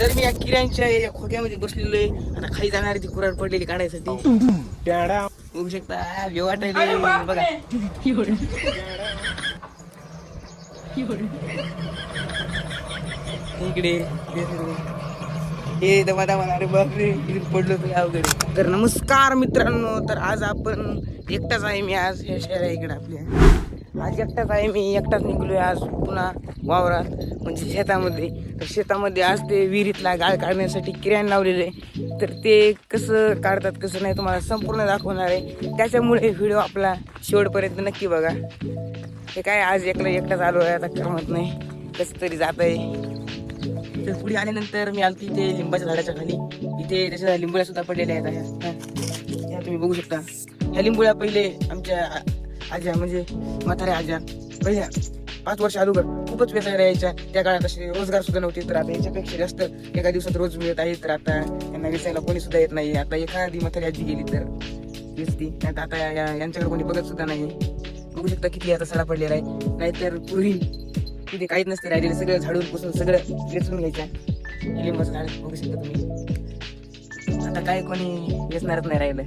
तर मी या किऱ्यांच्या या खोक्यामध्ये बसलेलो आहे. आता खाली जाणार ती कुऱ्हाड पडलेली काढायसाठी. बघू शकता व्यू वाटायला बघा. इकडे हे दमा दमा अरे बापरे पडलो तर अवघड. तर नमस्कार मित्रांनो, तर आज आपण एकटाच आहे मी आज हे शहर इकडे आपल्या. आज एकटाच आहे मी, एकटाच निघलोय आज पुन्हा वावरात म्हणजे शेतामध्ये. तर शेतामध्ये आज ते विहिरीतला गाळ काढण्यासाठी किराण लावलेले. तर ते कसं काढतात कसं नाही तुम्हाला संपूर्ण दाखवणार आहे. त्याच्यामुळे व्हिडिओ आपला शेवटपर्यंत नक्की बघा. हे काय आज एकटाच आलो आहे, आता करमत नाही, कसं तरी जात आहे. तर पुढे आल्यानंतर मी आलो तिथे लिंबाच्या झाडाच्या खाली. इथे त्याच्या लिंबुळ्या सुद्धा पडलेल्या आहेत. ह्या तुम्ही बघू शकता. ह्या लिंबुळ्या पहिले आमच्या आज्या म्हणजे म्हाताऱ्या आज्या पहिल्या 5 वर्ष अगोदर खूपच वेचायला यायच्या. त्या काळात असे रोजगार सुद्धा नव्हते. तर आता याच्यापेक्षा जास्त एका दिवसात रोज मिळत आहे. तर आता यांना वेचायला कोणी सुद्धा येत नाही. आता एखादी म्हातारी आजी गेली तर वेचती, आता यांच्याकडे कोणी बघत सुद्धा नाही. बघू शकता किती आता सडा पडलेला आहे. नाहीतर पूर्वी तिथे काहीच नसते राहिलेलं, सगळं झाडून पुसून सगळं वेचून घ्यायचं. लिंबाचं झाड बघू शकता तुम्ही. आता काय कोणी वेचणारच नाही राहिलं.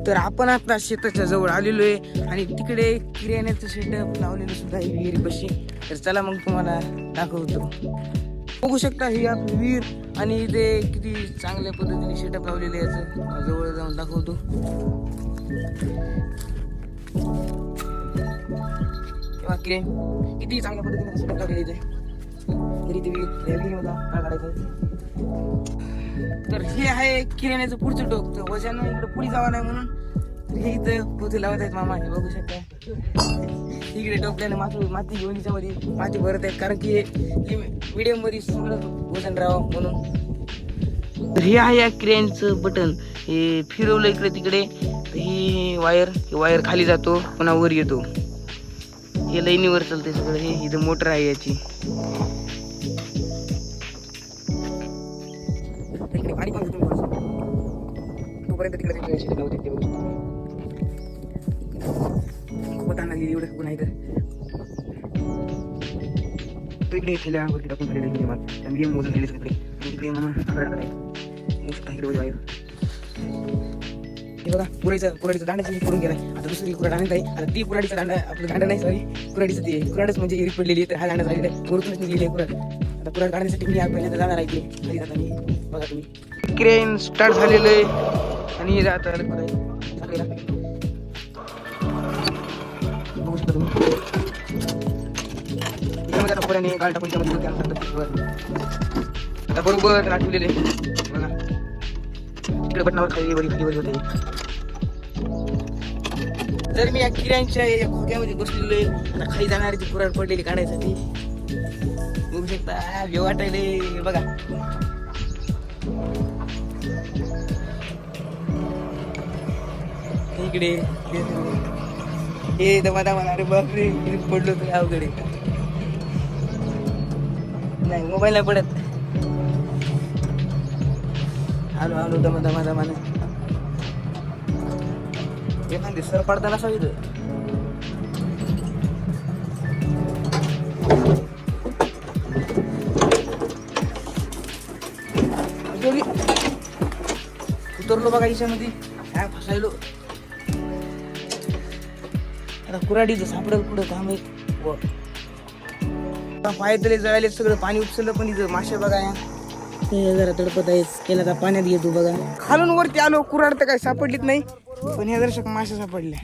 तर आपण आता शेताच्या जवळ आलेलो आहे आणि तिकडे किराण्याचं शेटअप लावलेलं सुद्धा आहे विहीर बशी. तर चला मग तुम्हाला दाखवतो. बघू शकता ही आपली विहीर आणि इथे किती चांगल्या पद्धतीने शेटअप लावलेलं आहे. याचं जवळ जाऊन दाखवतो. तेव्हा किती चांगल्या पद्धतीने शेटअप लावलेलं इथे. तरी ते विहीर काय काढायचं. तर हे आहे किराण्याचं पुढचं टोक. तर वजन इकडे पुढे जावं नाही म्हणून हे इथं पोते लावत आहेत मामा. हे बघू शकता इकडे टोपल्याने माती घेऊन याच्यामध्ये माती भरत आहेत, कारण की मीडियम मध्ये सगळं वजन राहावं म्हणून. तर हे आहे या किराण्याचं बटन. हे फिरवलं इकडे तिकडे तर ही वायर खाली जातो पुन्हा वर येतो. हे लाईनीवर चालते सगळं. हे इथं मोटर आहे याची. पाणी पण घेतो तोपर्यंत तिकडे शेती लावते ते बघू. खूप आणली एवढं नाही तर इकडे ठेल्यावरती टाकून झालेले गेम मोजून गेले तिकडे. तिकडे इकडे हे बघा कुऱ्हाडीचा दांडा करून गेलाय. आता दुसरी कुऱ्हाड आणत आहे. आता ती कुऱ्हाडीचा दांडा आपलं दांडा नाही, सॉरी कुऱ्हाडीचं ते कुऱ्हाडच म्हणजे इरीत पडलेली आहे. तर हा दांडा झालेला आहे, वरतूनच निघलेली आहे कुऱ्हाड. आता कुऱ्हाड काढण्यासाठी मी पहिल्यांदा जाणार आहे की घरी जाता मी. बघा तुम्ही क्रेन स्टार्ट झालेलं आहे आणि जात आलं बघू शकता तुम्ही. यामध्ये आता पुऱ्याने गाळ टाकून आता बरोबर आठवलेले बघा. इकडे बटनावर खाली वर होते. तर मी या किऱ्यांच्या या खोक्यामध्ये बसलेलो आहे. आता खाली जाणार ती कुऱ्हाड पडलेली काढायसाठी. बघू शकता व्यू वाटायले बघा. इकडे हे दमा दमा अरे बापरे पडलो तर अवघड आहे. नाही मोबाईल नाही पडत. आलो दमा दमाने. एखादी सर पडताना असावी तर उतरलो बघा याच्यामध्ये. काय फसायलो. आता कुऱ्हाडीचं सापडल कुठं काम आहे. पाय तले जळाले सगळं, पाणी उपसलं पण इथं मासे बघा या जरा तडपत आहेत. केला तर पाण्यात घेतो बघा. खालून वरती आलो, कुऱ्हाड तर काही सापडलीच नाही, पण ह्या दर्शक मासे सापडले.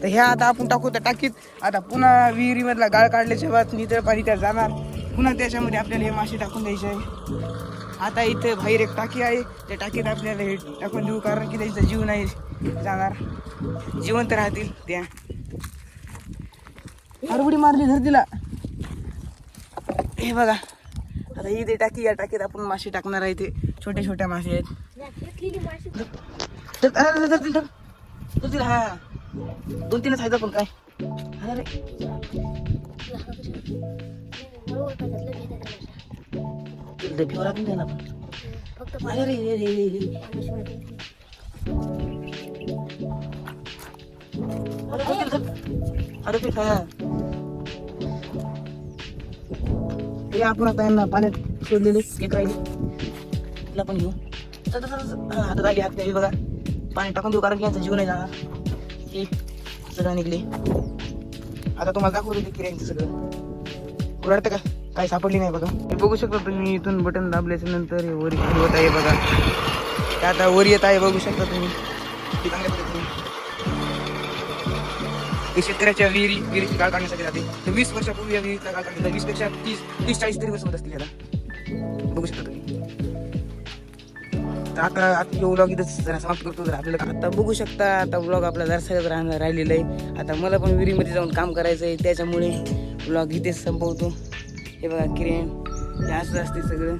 तर ह्या आता आपण टाकू त्या टाकीत. आता पुन्हा विहिरीमधला गाळ काढल्याच्या बाद नितळ पाणी त्यात जाणार. पुन्हा त्याच्यामध्ये आपल्याला हे मासे टाकून द्यायचे आहे. आता इथे बाहेर एक टाकी आहे, त्या टाकीत आपल्याला हे टाकून देऊ, कारण की त्याचा जीव नाही जाणार, जिवंत राहतील त्या. हरबडी मारली धरतीला. हे बघा आता ही ते टाकी, या टाकीत आपण मासे टाकणार आहे. ते छोटे छोटे मासे आहेत. हा 2-3 आहेत पण काय अरे तरी आपण आता यांना पाण्यात सोडलेले एक राहिले तिला पण घेऊ हातात आली हात बघा पाणी टाकून देऊ कारण की यांचा जीव नाही जाणार हे सगळं निघले आता तुम्हाला दाखवतो ते किऱ्यांचं सगळं उराडतं का काही सापडली नाही बघा हे बघू शकता तुम्ही इथून बटन दाबल्याच्या नंतर हे वर खाली होत आहे बघा ते आता वर येत आहे बघू शकता तुम्ही चांगल्या पद्धतीने हे शेतकऱ्याच्या विहिरीची गाळ काढण्यासाठी जाते तर 20 वर्षापूर्वी या विहिरीचा गाळ काढला 20 पेक्षा 30-40 तरी वर्ष होत असतील याला बघू शकता तुम्ही तर आता व्लॉग इथंच जरा समाप्त करतो जर आपल्याला आता बघू शकता आता व्लॉग आपला जरा सगळं राहिलेलं आहे आता मला पण विहिरीमध्ये जाऊन काम करायचं आहे त्याच्यामुळे व्लॉग इथेच संपवतो हे बघा किरेन हे असं असते सगळं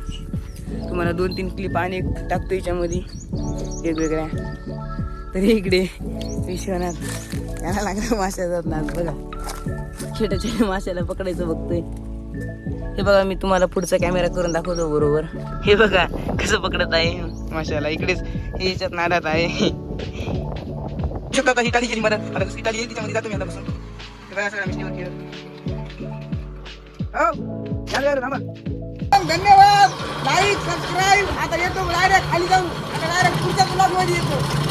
तुम्हाला 2-3 क्लिप आणि टाकतो याच्यामध्ये वेगवेगळ्या तरी इकडे विश्वनाथ याला लागला माश्या जात ना बघा छोट्या छोट्या माश्याला पकडायचं बघतोय हे बघा मी तुम्हाला पुढचा कॅमेरा करून दाखवतो बरोबर हे बघा कसं पकडत आहे माशाला इकडेच हे याच्यात नादात आहे शकता ही टाळी केली मदत आता ही टाळी येईल तिच्यामध्ये जातो मी आता बसून हे बघा सगळ्या मिस्टेवर केलं हो चालेल थांबा धन्यवाद लाईक सबस्क्राईब आता येतो डायरेक्ट खाली जाऊन आता डायरेक्ट पुढच्या ब्लॉग मध्ये येतो